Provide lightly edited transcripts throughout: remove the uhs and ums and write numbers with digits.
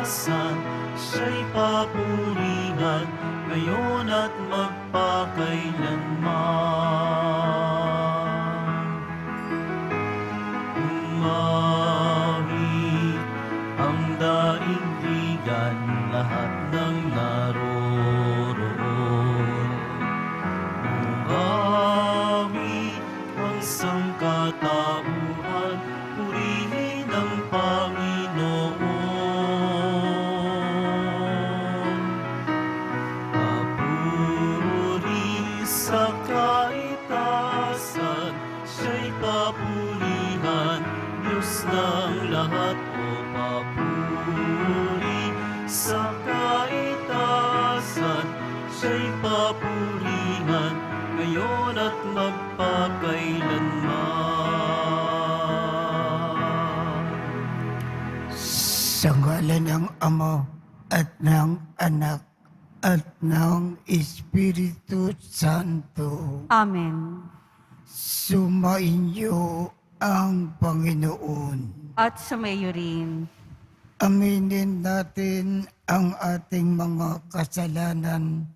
kaligtasan, siya'y papurihan, ngayon at magpakailanman. Umawi ang daigdigan, lahat ng naroroon. Umawi ang sangkatauhan, purihin ang Panginoon. Papuri sa kaitasan, siya'y papurihan, Diyos ng lahat. O papuri sa kaitasan, siya'y papurihan, ngayon at magpakailanman. Sa ngalan ng Ama at ng Anak at ng Espiritu Santo, Amen. sumainyo ang Panginoon. At sumayo rin. Aminin natin ang ating mga kasalanan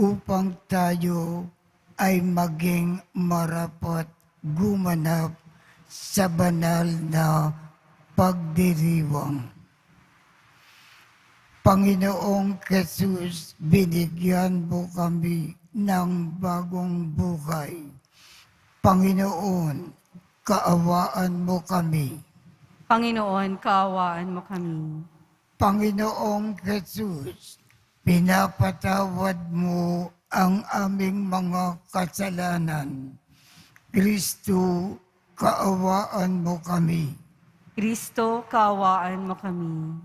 upang tayo ay maging marapat gumanap sa banal na pagdiriwang. Panginoong Jesus, binigyan mo kami ng bagong buhay. Panginoon, kaawaan mo kami. Panginoon, kaawaan mo kami. Panginoong Jesus, pinapatawad mo ang aming mga kasalanan. Kristo, kaawaan mo kami. Kristo, kaawaan mo kami.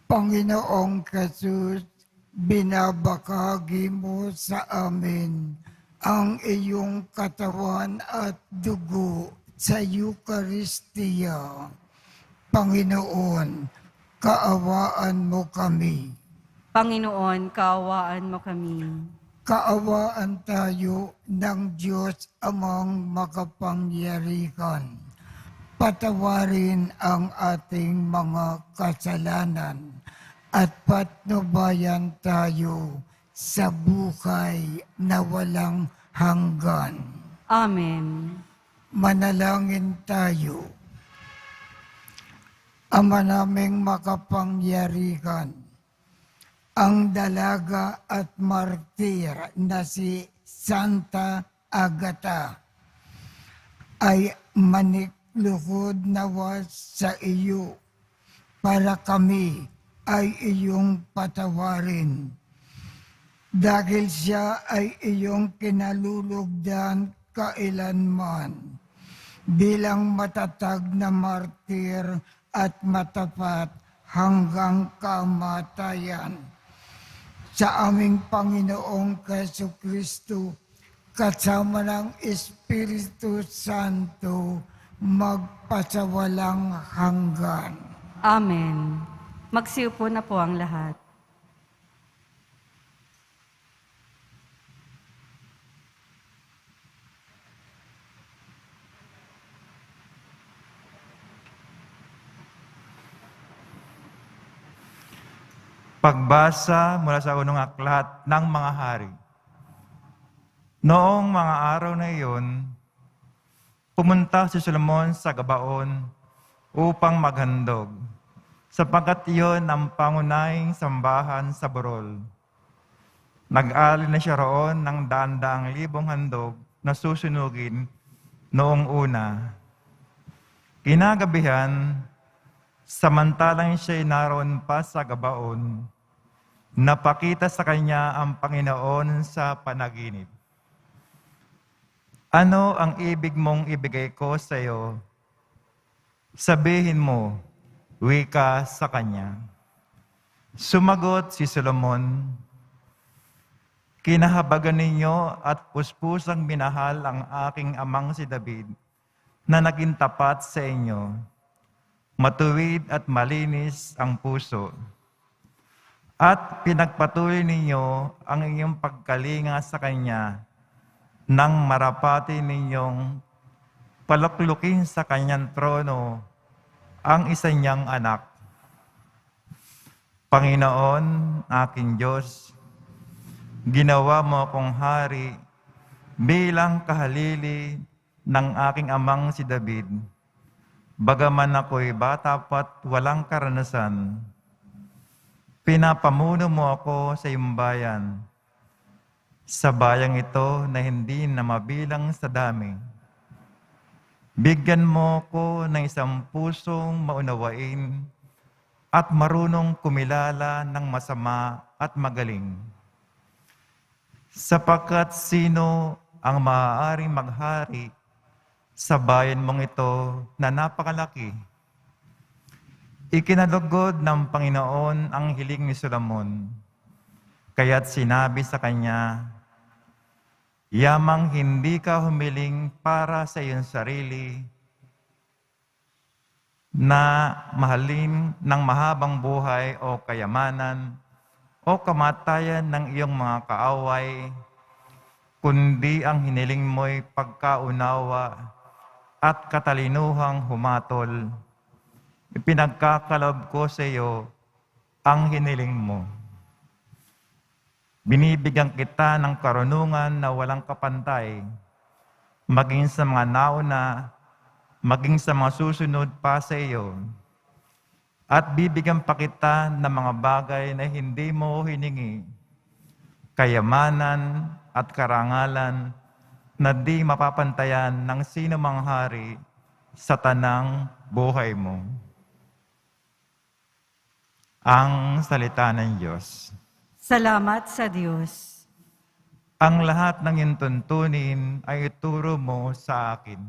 Panginoong Jesus, binabakagi mo sa amin ang iyong katawan at dugo sa Eucharistia. Panginoon, kaawaan mo kami. Panginoon, kaawaan mo kami. Kaawaan tayo ng Diyos amang makapangyarihan. Patawarin ang ating mga kasalanan at patnubayan tayo sa buhay na walang hanggan. Amen. Manalangin tayo. Ama naming makapangyarihan, ang dalaga at martir na si Santa Agata ay manikluhod nawa sa iyo para kami ay iyong patawarin. Dahil siya ay iyong kinalulugdan kailanman bilang matatag na martir at matapat hanggang kamatayan. Sa aming Panginoong Jesucristo, kasama ng Espiritu Santo, magpasawalang hanggan. Amen. Magsiupo na po ang lahat. Pagbasa mula sa unang aklat ng mga hari. Noong mga araw na iyon, pumunta si Solomon sa Gabaon upang maghandog, sapagkat iyon ang pangunahing sambahan sa burol. Nag-alin na siya roon ng daan-daang libong handog na susunugin noong una. Kinagabihan, samantalang siya'y naroon pa sa Gabaon, napakita sa kanya ang Panginoon sa panaginip. Ano ang ibig mong ibigay ko sa iyo? Sabihin mo, wika sa kanya. Sumagot si Solomon, kinahabagan ninyo at puspusang minahal ang aking amang si David na naging tapat sa inyo. Matuwid at malinis ang puso. At pinagpatuloy ninyo ang inyong pagkalinga sa Kanya nang marapati ninyong paluklukin sa Kanyang trono ang isa niyang anak. Panginoon, aking Diyos, ginawa mo akong hari bilang kahalili ng aking amang si David. Bagaman ako'y bata pa't walang karanasan, pinapamuno mo ako sa iyong bayan, sa bayang ito na hindi na mabilang sa dami. Bigyan mo ko ng isang pusong maunawain at marunong kumilala ng masama at magaling. Sapagkat sino ang maaaring maghari sa bayan mong ito na napakalaki? Ikinalugod ng Panginoon ang hiling ni Solomon, kaya't sinabi sa kanya, yamang hindi ka humiling para sa iyong sarili, na mahalin ng mahabang buhay o kayamanan o kamatayan ng iyong mga kaaway, kundi ang hiniling mo'y pagkaunawa at katalinuhang humatol. Ipinagkakalob ko sa iyo ang hiniling mo. Binibigyan kita ng karunungan na walang kapantay, maging sa mga nauna, maging sa mga susunod pa sa iyo. At bibigyan pa kita ng mga bagay na hindi mo hiningi, kayamanan at karangalan na di mapapantayan ng sino mang hari sa tanang buhay mo. Ang salita ng Diyos. Salamat sa Diyos. Ang lahat ng iyong tuntunin ay ituro mo sa akin.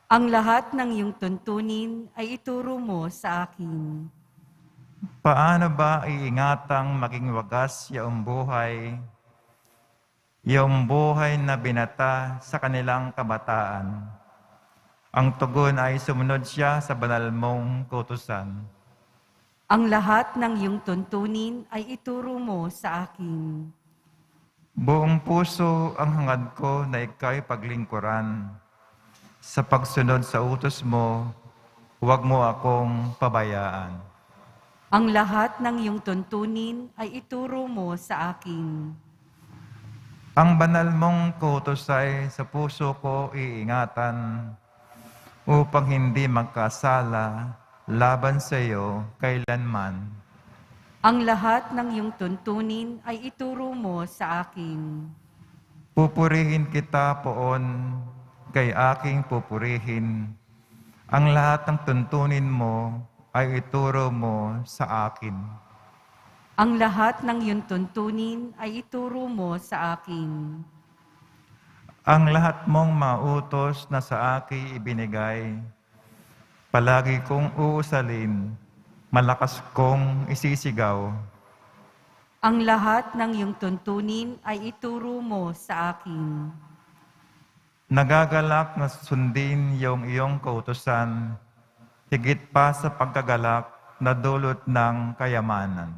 Ang lahat ng iyong tuntunin ay ituro mo sa akin. Paano ba iingatang maging wagas iyong buhay na binata sa kanilang kabataan? Ang tugon ay sumunod siya sa banal mong kautusan. Ang lahat ng iyong tuntunin ay ituro mo sa akin. Buong puso ang hangad ko na ikaw'y paglingkuran. Sa pagsunod sa utos mo, huwag mo akong pabayaan. Ang lahat ng iyong tuntunin ay ituro mo sa akin. Ang banal mong kautos ay sa puso ko iingatan upang hindi magkasala laban sa iyo kailanman. Ang lahat ng iyong tuntunin ay ituro mo sa akin. Pupurihin kita poon, kay aking pupurihin. Ang lahat ng tuntunin mo ay ituro mo sa akin. Ang lahat ng iyong tuntunin ay ituro mo sa akin. Ang lahat mong mautos na sa akin ibinigay, palagi kong uusalin, malakas kong isisigaw. Ang lahat ng iyong tuntunin ay ituro mo sa akin. Nagagalak na sundin iyong kautusan, higit pa sa pagkagalak na dulot ng kayamanan.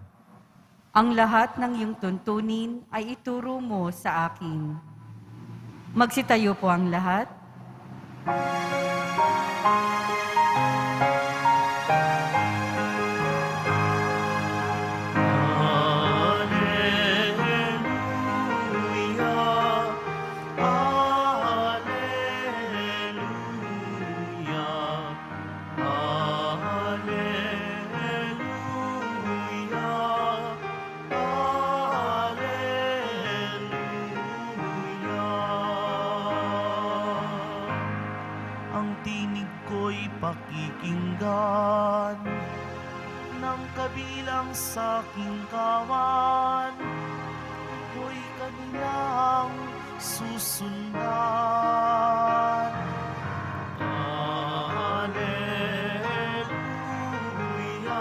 Ang lahat ng iyong tuntunin ay ituro mo sa akin. Magsitayo po ang lahat. Ang tinig ko'y pakikinggan ng kabilang sa aking kawan, ko'y kanilang susundan. Alleluia, alleluia,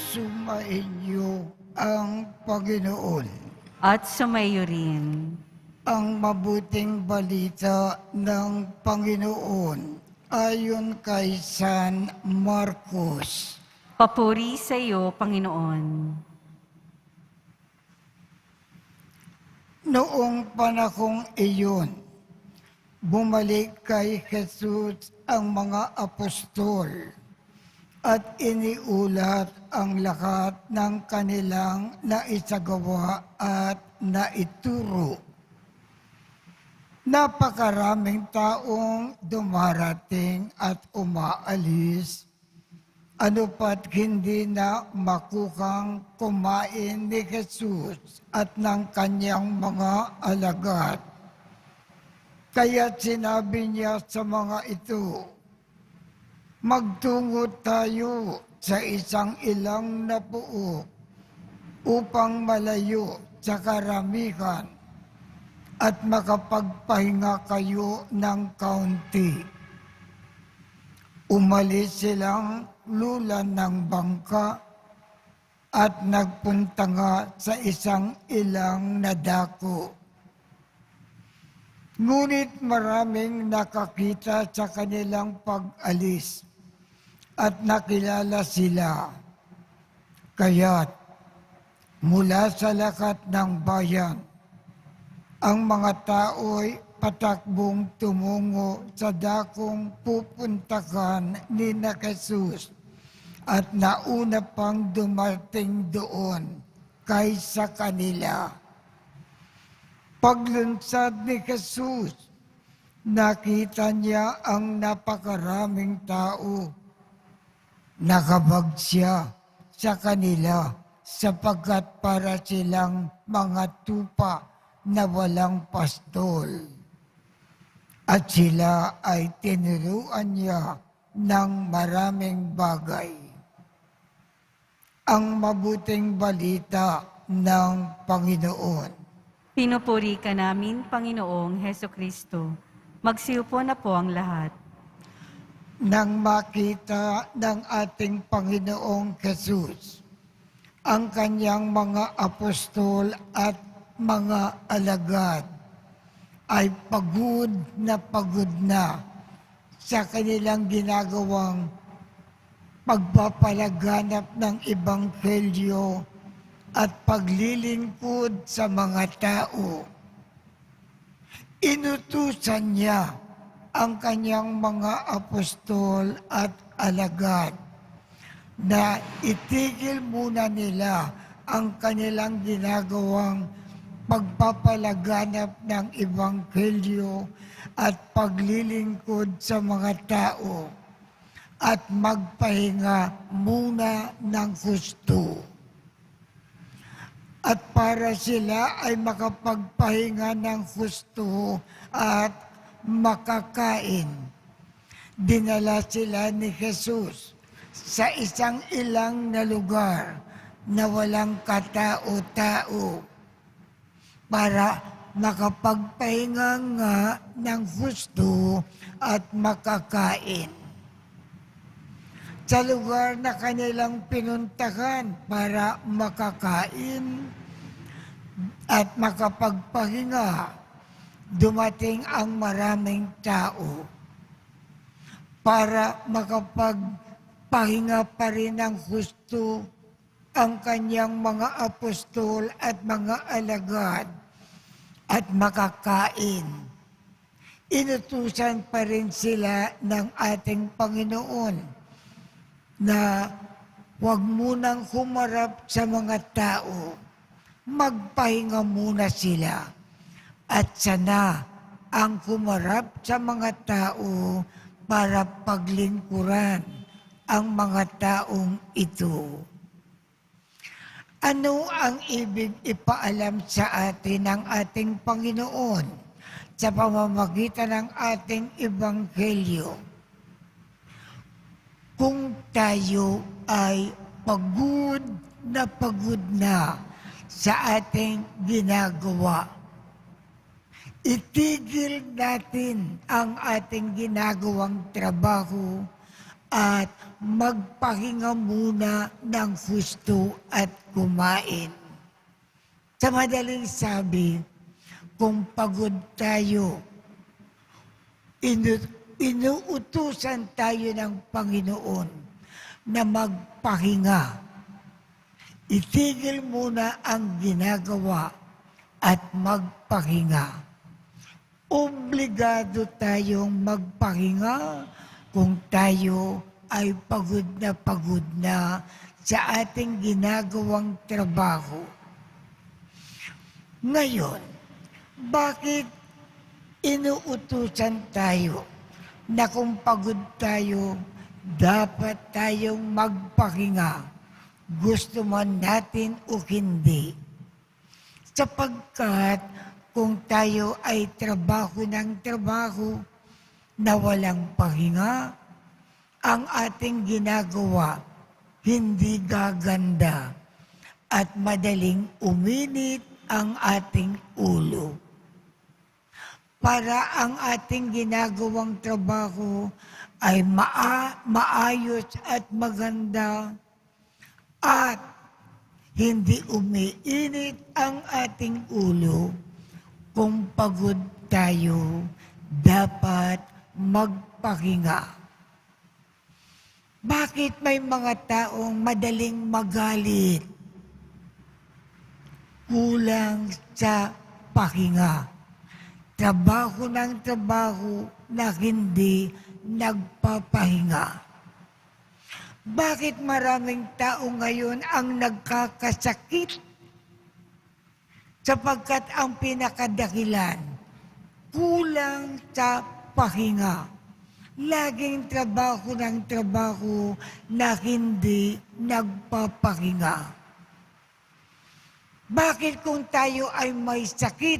Sumainyo ang Panginoon. At sumayo rin. Ang mabuting balita ng Panginoon ayon kay San Marcos. Papuri sa iyo, Panginoon. Noong panahong iyon, bumalik kay Jesus ang mga apostol at iniulat ang lahat ng kanilang naisagawa at naituro. Napakaraming taong dumarating at umaalis, ano pat hindi na makukang kumain ni Jesus at ng kanyang mga alagad. Kaya sinabi niya sa mga ito, magtungo tayo sa isang ilang na puok upang malayo sa karamihan at makapagpahinga kayo ng kaunti. Umalis silang lulan ng bangka at nagpunta nga sa isang ilang na dako. Ngunit maraming nakakita sa kanilang pag-alis at nakilala sila. Kaya't mula sa lakat ng bayan, ang mga tao'y patakbong tumungo sa dakong pupuntahan ni na Jesus at nauna pang dumating doon kaysa kanila. Paglunsad ni Jesus, nakita niya ang napakaraming tao. Nakabag siya sa kanila sapagkat para silang mga tupa na walang pastol. At sila ay tinuruan niya ng maraming bagay. Ang mabuting balita ng Panginoon. Pinupuri ka namin, Panginoong Heso Kristo. Magsiupo na po ang lahat. Nang makita ng ating Panginoong Jesus ang kanyang mga apostol at mga alagad, ay pagod na sa kanilang ginagawang pagpapalaganap ng Ebanghelyo at paglilingkod sa mga tao. Inutusan niya ang kanyang mga apostol at alagad na itigil muna nila ang kanilang ginagawang pagpapalaganap ng Ebanghelyo at paglilingkod sa mga tao at magpahinga muna ng husto. At para sila ay makapagpahinga ng husto at makakain, dinala sila ni Jesus sa isang ilang na lugar na walang katao-tao para makapagpahinga nga ng husto at makakain. Sa lugar na kanilang pinuntahan para makakain at makapagpahinga, dumating ang maraming tao para makapagpahinga pa rin ng husto ang kanyang mga apostol at mga alagad at makakain. Inutusan pa rin sila ng ating Panginoon na huwag munang humarap sa mga tao. Magpahinga muna sila. At sana ang humarap sa mga tao para paglingkuran ang mga taong ito. Ano ang ibig ipaalam sa atin ng ating Panginoon sa pamamagitan ng ating Ebanghelyo? Kung tayo ay pagod na sa ating ginagawa, itigil natin ang ating ginagawang trabaho at magpahinga muna ng husto at kumain. Sa madaling sabi, kung pagod tayo, inuutusan tayo ng Panginoon na magpahinga. Itigil muna ang ginagawa at magpahinga. Obligado tayong magpahinga kung tayo ay pagod na sa ating ginagawang trabaho. Ngayon, bakit inuutusan tayo na kung pagod tayo, dapat tayong magpahinga, gusto man natin o hindi? Sapagkat kung tayo ay trabaho ng trabaho na walang pahinga, ang ating ginagawa hindi gaganda at madaling uminit ang ating ulo. Para ang ating ginagawang trabaho ay maayos at maganda at hindi umiinit ang ating ulo, kung pagod tayo, dapat magpahinga. Bakit may mga taong madaling magalit? Kulang sa pahinga. Trabaho ng trabaho na hindi nagpapahinga. Bakit maraming tao ngayon ang nagkakasakit? Sapagkat ang pinakadahilan, kulang sa pahinga. Laging trabaho ng trabaho na hindi nagpapahinga. Bakit kung tayo ay may sakit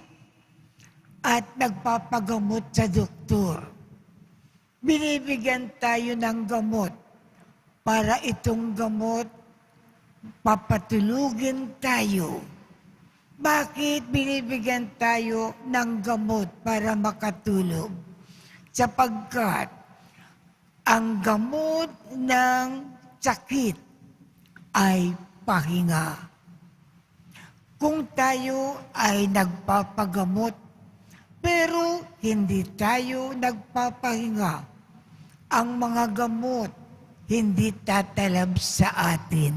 at nagpapagamot sa doktor, binibigyan tayo ng gamot para itong gamot papatulugin tayo? Bakit binibigyan tayo ng gamot para makatulog? Sapagkat ang gamot ng sakit ay pahinga. Kung tayo ay nagpapagamot, pero hindi tayo nagpapahinga, ang mga gamot hindi tatalab sa atin.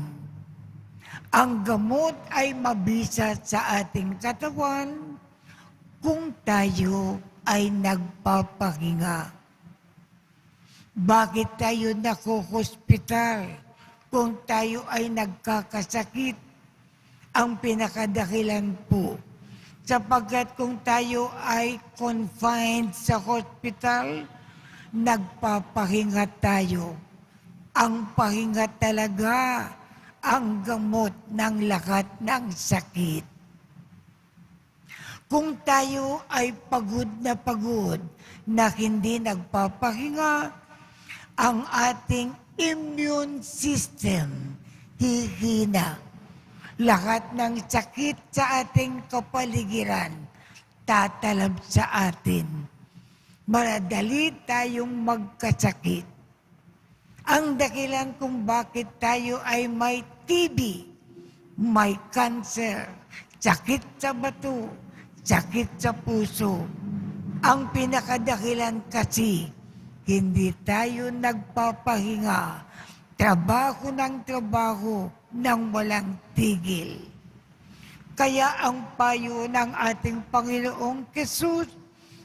Ang gamot ay mabisa sa ating katawan kung tayo ay nagpapahinga. Bakit tayo nakuhospital kung tayo ay nagkakasakit? Ang pinakadahilan po, sapagkat kung tayo ay confined sa hospital, nagpapahinga tayo. Ang pahinga talaga ang gamot ng lahat ng sakit. Kung tayo ay pagod na hindi nagpapahinga, ang ating immune system hihina. Lahat ng sakit sa ating kapaligiran tatalab sa atin. Madali tayong magkasakit. Ang dahilan kung bakit tayo ay may TB, may cancer, sakit sa bato, sakit sa puso. Ang pinakadahilan kasi, hindi tayo nagpapahinga. Trabaho ng trabaho nang walang tigil. Kaya ang payo ng ating Panginoong Hesus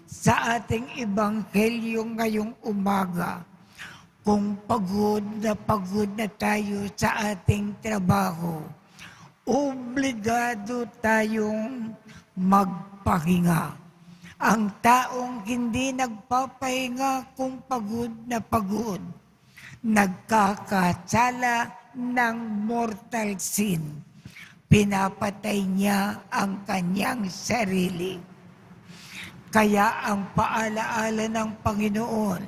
sa ating ebanghelyo ngayong umaga, kung pagod na tayo sa ating trabaho, obligado tayong magpahinga. Ang taong hindi nagpapahinga kung pagod, nagkakasala ng mortal sin. Pinapatay niya ang kanyang sarili. Kaya ang paalaala ng Panginoon,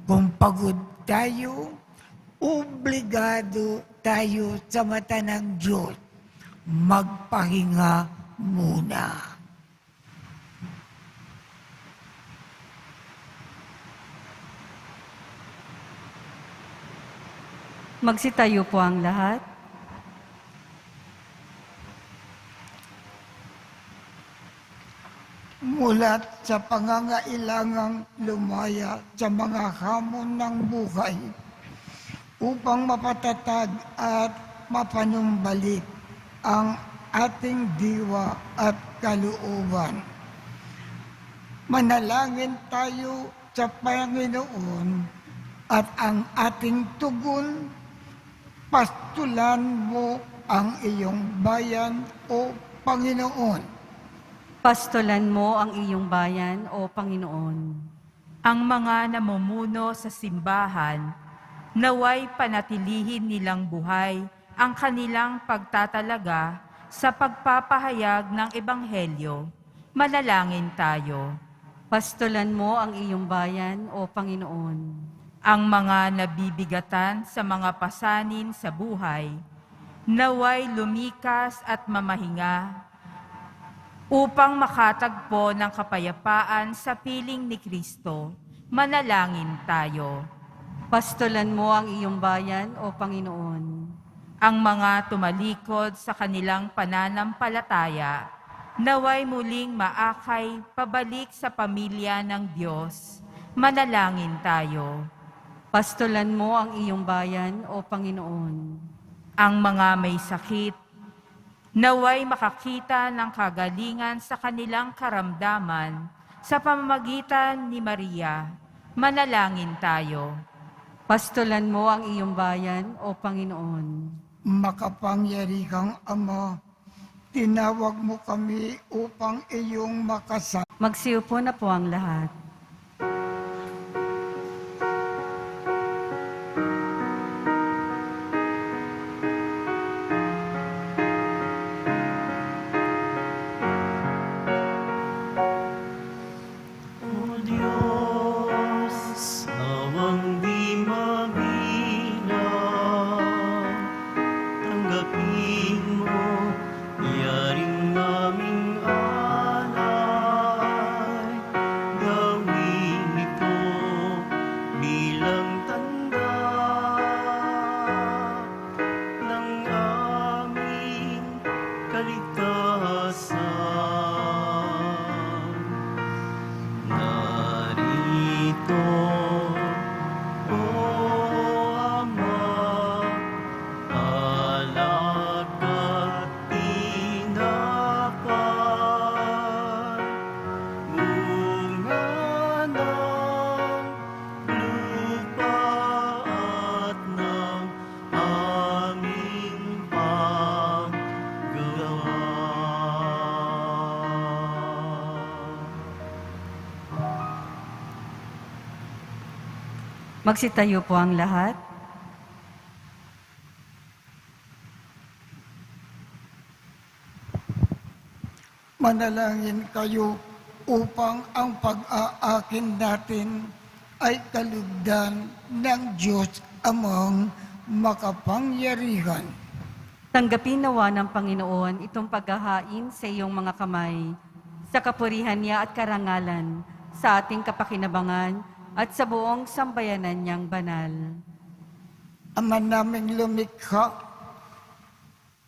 kung pagod tayo, obligado tayo sa mata ng Diyos, magpahinga muna. Magsitayo po ang lahat. Mula ulat sa pangangailangang lumaya sa mga hamon ng buhay upang mapatatag at mapanumbalik ang ating diwa at kalooban. Manalangin tayo sa Panginoon at ang ating tugon, pastulan mo ang iyong bayan o Panginoon. Pastolan mo ang iyong bayan, O Panginoon. Ang mga namumuno sa simbahan, naway panatilihin nilang buhay ang kanilang pagtatalaga sa pagpapahayag ng Ebanghelyo. Manalangin tayo. Pastolan mo ang iyong bayan, O Panginoon. Ang mga nabibigatan sa mga pasanin sa buhay, naway lumikas at mamahinga upang makatagpo ng kapayapaan sa piling ni Kristo. Manalangin tayo. Pastolan mo ang iyong bayan, O Panginoon. Ang mga tumalikod sa kanilang pananampalataya, naway muling maakay pabalik sa pamilya ng Diyos. Manalangin tayo. Pastolan mo ang iyong bayan, O Panginoon. Ang mga may sakit, naway makakita ng kagalingan sa kanilang karamdaman sa pamamagitan ni Maria. Manalangin tayo. Pastolan mo ang iyong bayan, O Panginoon. Makapangyarihang Ama, tinawag mo kami upang iyong makasama. Magsiupo na po ang lahat. O Diyos, nawang di mahina, tanggapin mo, iyaring naming alay, gawin ito bilang tanda ng aming kaligtasan. Narito, O Ama, alak at tinapay, bunga ng lupa at ng aming paggawa. Magsitayo po ang lahat. Manalangin kayo upang ang pag-aakin natin ay kalugdan ng Diyos Amang makapangyarihan. Tanggapin nawa ng Panginoon itong paghahain sa iyong mga kamay, sa kapurihan niya at karangalan, sa ating kapakinabangan at sa buong sambayanan niyang banal. Ama naming lumikha,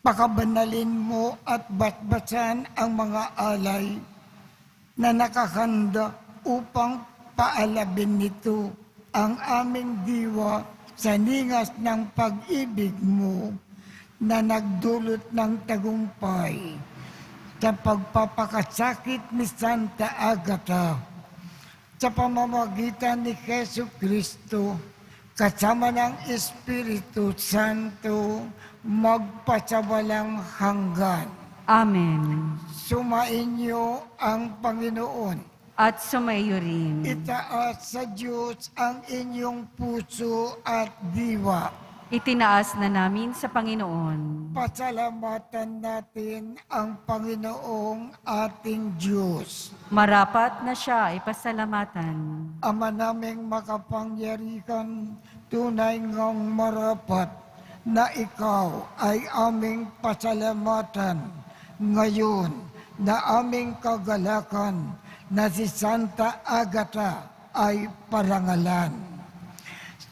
pakabanalin mo at batbasan ang mga alay na nakahanda upang paalabin nito ang aming diwa sa ningas ng pag-ibig mo na nagdulot ng tagumpay sa pagpapakasakit ni Santa Agata sa pamamagitan ni Jesu Kristo kasama ng Espiritu Santo magpasawalang hanggan. Amen. Sumainyo ang Panginoon. At sumayo rin. Itaas sa Diyos ang inyong puso at diwa. Itinaas na namin sa Panginoon. Pasalamatan natin ang Panginoong ating Diyos. Marapat na siya ay pasalamatan. Ama naming makapangyarihan, tunay ngang marapat na ikaw ay aming pasalamatan ngayon na aming kagalakan na si Santa Agata ay parangalan.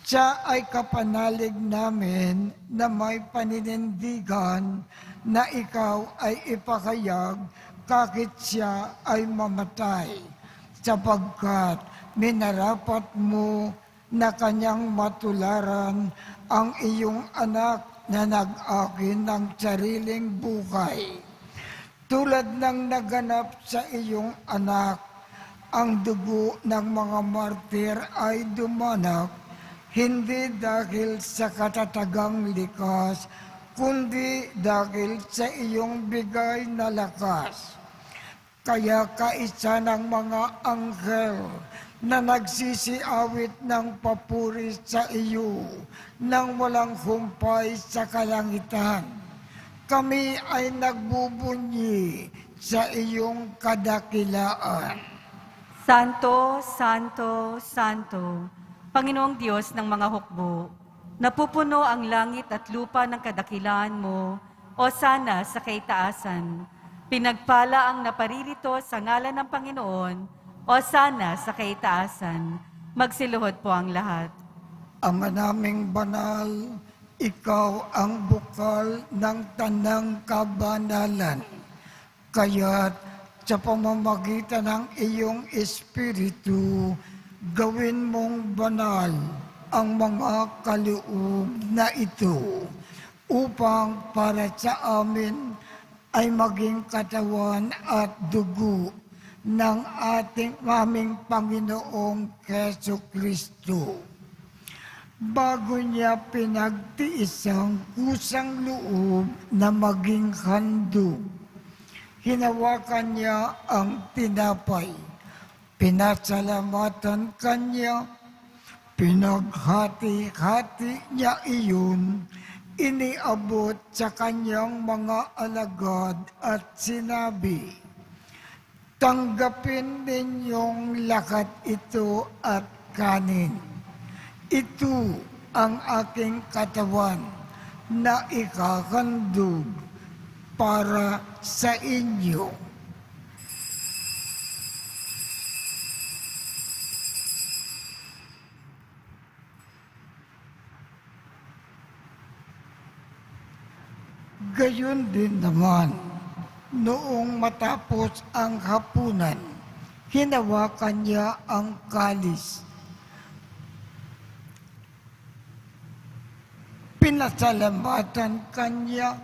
Siya ay kapanalig namin na may paninindigan na ikaw ay ipakayag kakit siya ay mamatay, sapagkat minarapat mo na kanyang matularan ang iyong anak na nag-akin ng sariling buhay. Tulad ng naganap sa iyong anak, ang dugo ng mga martir ay dumanak, hindi dahil sa katatagang likas, kundi dahil sa iyong bigay na lakas. Kaya kaisa ng mga anghel na nagsisiawit ng papuri sa iyo nang walang humpay sa kalangitan, kami ay nagbubunyi sa iyong kadakilaan. Santo, Santo, Santo, Panginoong Diyos ng mga hukbo, napupuno ang langit at lupa ng kadakilaan mo, o sana sa kaitaasan. Pinagpala ang naparirito sa ngalan ng Panginoon, o sana sa kaitaasan. Magsiluhod po ang lahat. Ama naming banal, ikaw ang bukal ng tanang kabanalan. Kaya't sa pamamagitan ng iyong Espiritu, gawin mong banal ang mga kaloob na ito upang para sa amin ay maging katawan at dugo ng ating aming Panginoong Keso Kristo. Bago niya pinagtiis ang kusang loob na maging handog, hinawakan niya ang tinapay, pinasalamatan kanya, pinaghati-hati niya iyon, iniabot sa kanyang mga alagad at sinabi, "Tanggapin ninyong lakat ito at kanin. Ito ang aking katawan na ikahandog para sa inyo." Gayon din naman, noong matapos ang hapunan, hinawakan niya ang kalis. Pinasalamatan kanya,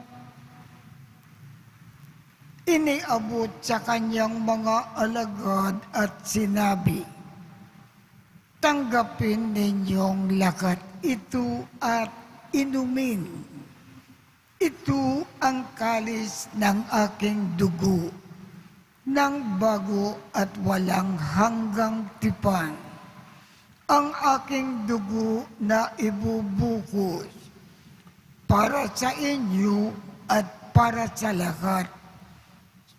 iniabot sa kanyang mga alagad at sinabi, "Tanggapin ninyong lakat ito at inumin. Ito ang kalis ng aking dugo, ng bago at walang hanggang tipan. Ang aking dugo na ibubukos para sa inyo at para sa lahat,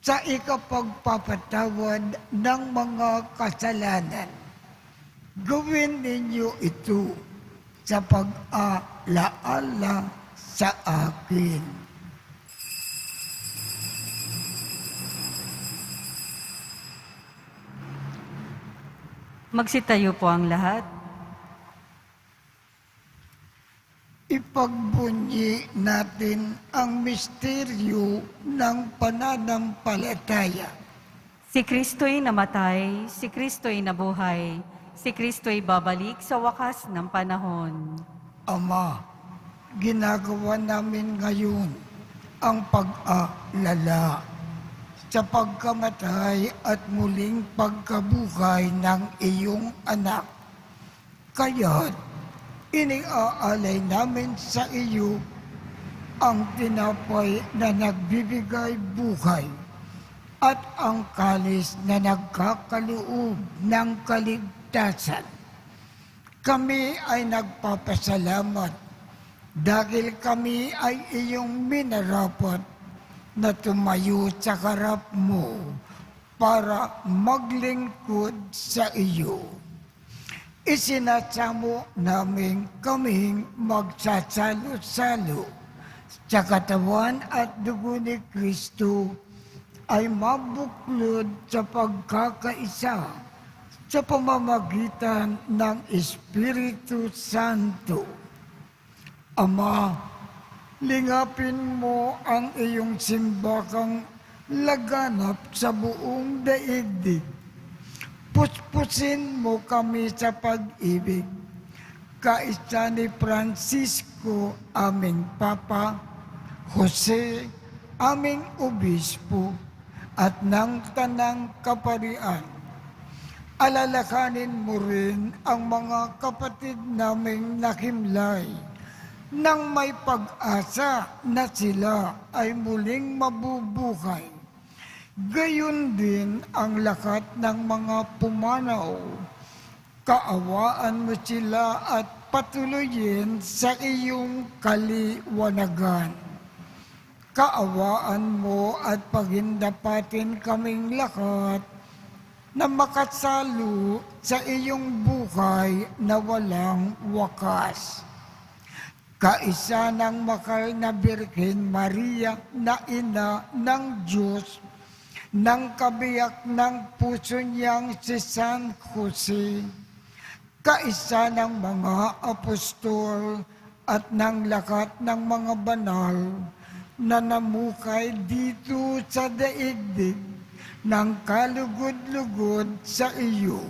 sa ikapagpapatawad ng mga kasalanan. Gawin ninyo ito sa pag-alaala sa akin." Magsitayo po ang lahat. Ipagbunyi natin ang misteryo ng pananampalataya. Si Kristo'y namatay, si Kristo'y nabuhay, si Kristo'y babalik sa wakas ng panahon. Ama, ginagawa namin ngayon ang pag-alala sa pagkamatay at muling pagkabuhay ng iyong anak. Kaya't iniaalay namin sa iyo ang tinapay na nagbibigay buhay at ang kalis na nagkakaloob ng kaligtasan. Kami ay nagpapasalamat dahil kami ay iyong minarapat na tumayo sa harap mo para maglingkod sa iyo. Isinasamo namin kaming magsasalo-salo sa katawan at dugo ni Kristo ay mabuklod sa pagkakaisa sa pamamagitan ng Espiritu Santo. Ama, lingapin mo ang iyong simbakang laganap sa buong daigdig. Puspusin mo kami sa pag-ibig. Kaisa ni Francisco, aming Papa, Jose, aming Obispo, at ng Tanang Kaparian. Alalakanin mo rin ang mga kapatid naming nakimlay nang may pag-asa na sila ay muling mabubuhay. Gayon din ang lakat ng mga pumanaw. Kaawaan mo sila at patuloyin sa iyong kaliwanagan. Kaawaan mo at pagindapatin kaming lahat na makasalo sa iyong buhay na walang wakas. Kaisa ng makal na Birhen Maria na ina ng Diyos, ng kabiyak ng puso niyang si San Jose, kaisa ng mga apostol at ng lakat ng mga banal na namukay dito sa daigdig ng kalugod-lugod sa iyo.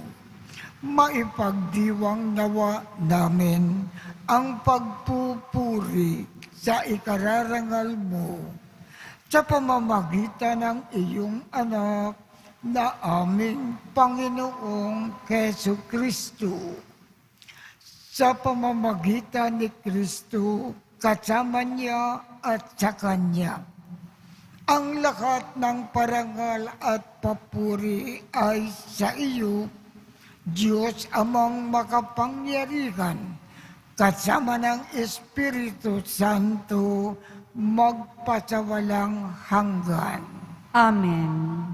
Maipagdiwang nawa namin ang pagpupuri sa ikararangal mo sa pamamagitan ng iyong anak na aming Panginoong Keso Kristo. Sa pamamagitan ni Kristo, kasama niya at sa Kanya, ang lahat ng parangal at papuri ay sa iyo, Diyos amang makapangyarihan, kasama ng Espiritu Santo, magpasawalang hanggan. Amen.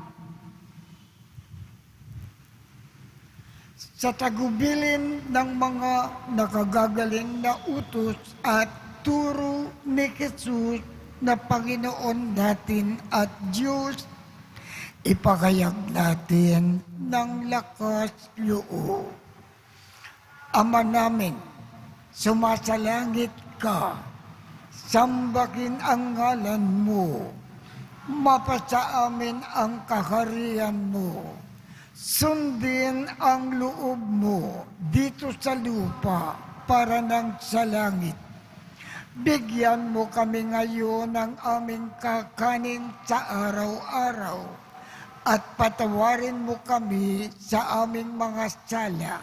Sa tagubilin ng mga nakagagaling na utos at turo ni Jesus na Panginoon natin at Diyos, ipagayag natin ng lakas loob. Ama namin, sumasalangit ka, sambahin ang ngalan mo, mapasa amin ang kaharian mo, sundin ang loob mo dito sa lupa para nang sa langit. Bigyan mo kami ngayon ng aming kakanin sa araw-araw at patawarin mo kami sa aming mga sala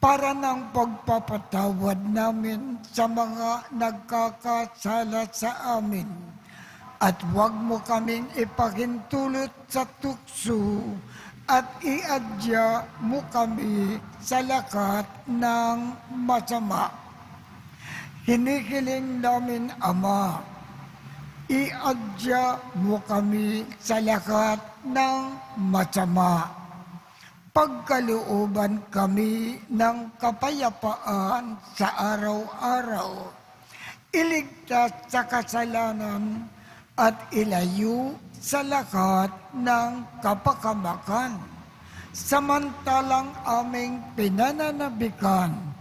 para ng pagpapatawad namin sa mga nagkakasala sa amin. At huwag mo kaming ipahintulot sa tukso at iadya mo kami sa lakat ng masama. Hinihiling namin, Ama, iadya mo kami sa lakat ng masama. Pagkalooban kami ng kapayapaan sa araw-araw. Iligtas sa kasalanan at ilayo sa lahat ng kapakamakan. Samantalang aming pinananabikan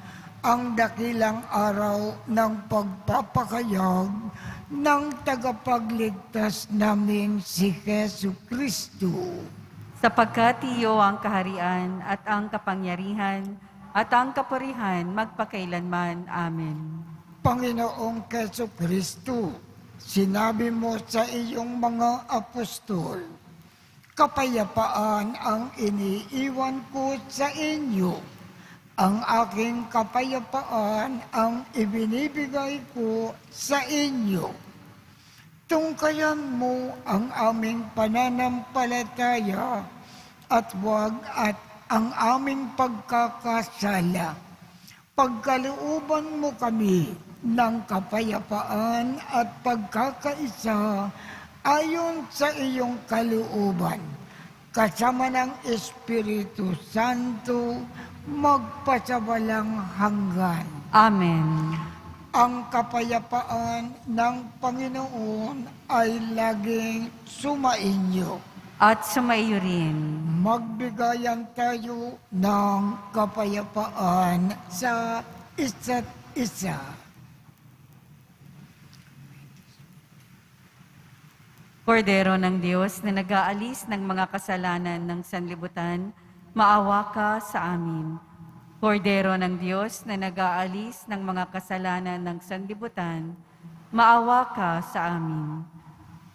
ang dakilang araw ng pagpapakayag ng tagapagligtas namin si Jesu Kristo. Sapagkat iyo ang kaharian at ang kapangyarihan at ang kapurihan magpakailanman. Amen. Panginoong Keso Kristo, sinabi mo sa iyong mga apostol, kapayapaan ang iniiwan ko sa inyo. Ang aking kapayapaan ang ibinibigay ko sa inyo. Tungkayan mo ang aming pananampalataya at wag at ang aming pagkakasala. Pagkalooban mo kami ng kapayapaan at pagkakaisa ayon sa iyong kalooban, kasama ng Espiritu Santo, magpasawalang hanggan. Amen. Ang kapayapaan ng Panginoon ay laging sumainyo. At sumaiyo rin. Magbigayan tayo ng kapayapaan sa isa't isa. Kordero ng Diyos na nag-aalis ng mga kasalanan ng sanlibutan, maawa ka sa amin. Kordero ng Diyos na nag-aalis ng mga kasalanan ng sanlibutan, maawa ka sa amin.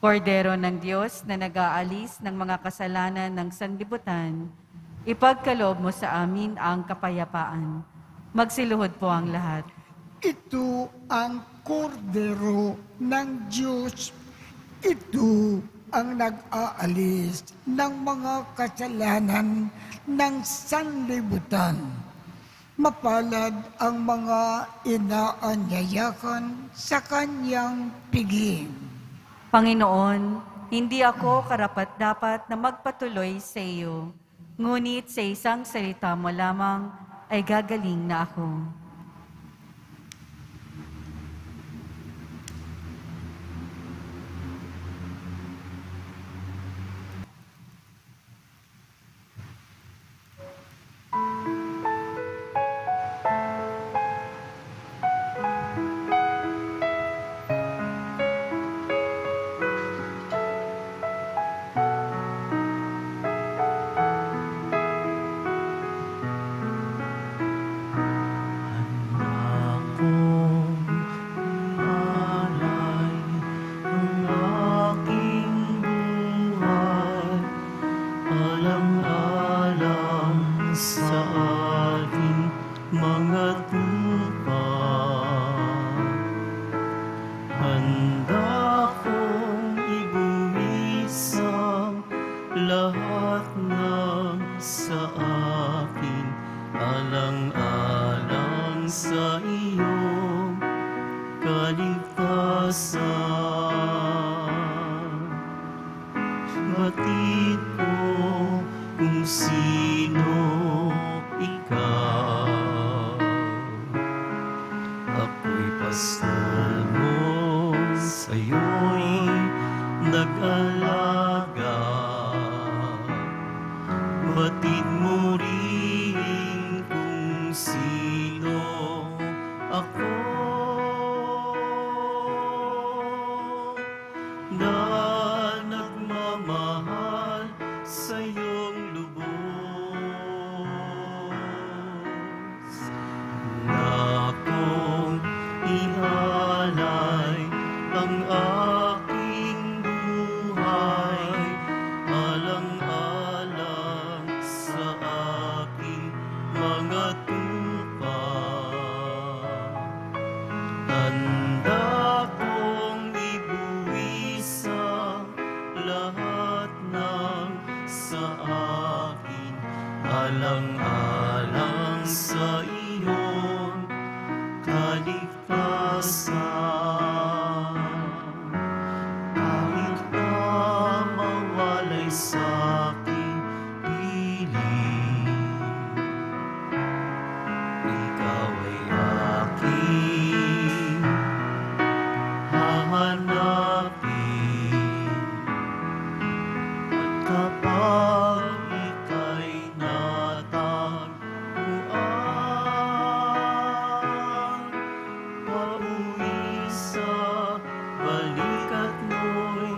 Kordero ng Diyos na nag-aalis ng mga kasalanan ng sanlibutan, ipagkaloob mo sa amin ang kapayapaan. Magsiluhod po ang lahat. Ito ang kordero ng Diyos. Ito ang nag-aalis ng mga kasalanan ng sanlibutan. Mapalad ang mga inaanyayakan sa kanyang piging. Panginoon, hindi ako karapat-dapat na magpatuloy sa iyo, ngunit sa isang salita mo lamang ay gagaling na ako. Akong alay ang aking buhay, alang-alang sa aking mga tupad. Handa kong ibuwis ang lahat ng sa akin, alang-alang sa iyong kaligtasan. Batid ko kung sino ikaw. Ako'y pastor mo, sa'yo'y nag-alaga. Batid mo rin kung sino ako, na nagmamahal sa iyong lubos, na akong ihalay ang aking buhay, alang-alang sa aking mga tupad. Handa kong ibuwis ang lahat ng sa akin, alang-alang sa iyong kaligtasan. Kahit na mawalay sa aking piling, ikaw ay aking hahanapin. At kapag ika'y natagpuan, pauwi sa balikat mo'y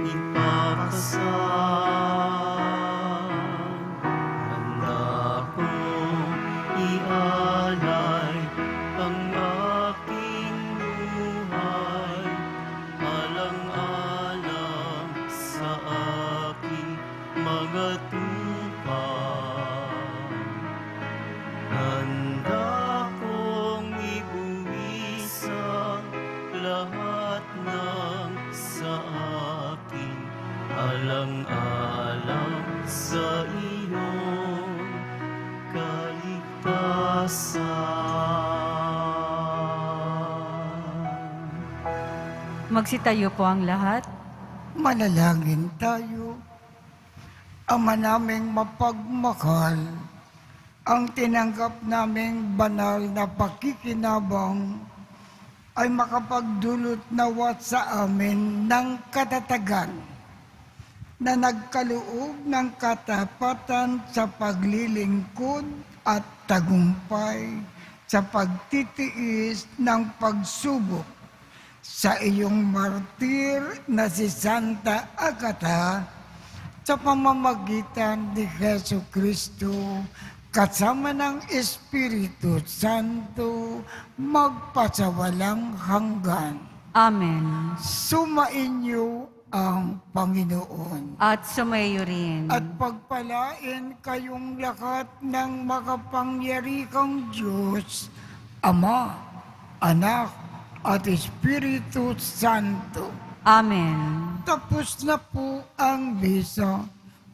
ipapasal. Handa kong ialay ang aking buhay, alang-alang sa aking mga tupad. Handa kong ibuwis ang lahat ng sa akin, alang-alang sa iyong kaligtasan. Magsitayo po ang lahat. Manalangin tayo. Ama naming mapagmahal, ang tinanggap naming banal na pakikinabang ay makapagdulot nawa sa amin ng katatagan na nagkaloob ng katapatan sa paglilingkod at tagumpay sa pagtitiis ng pagsubok sa iyong martir na si Santa Agata, sa pamamagitan ni Jesu Kristo, kasama ng Espiritu Santo, magpasawalang hanggan. Amen. Sumainyo ang Panginoon. At sumayo rin. At pagpalain kayong lahat ng makapangyarihang Diyos, Ama, Anak, at Espiritu Santo. Amen. Tapos na po ang misa.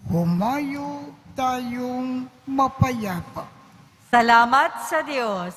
Humayo tayong mapayapa. Salamat sa Diyos.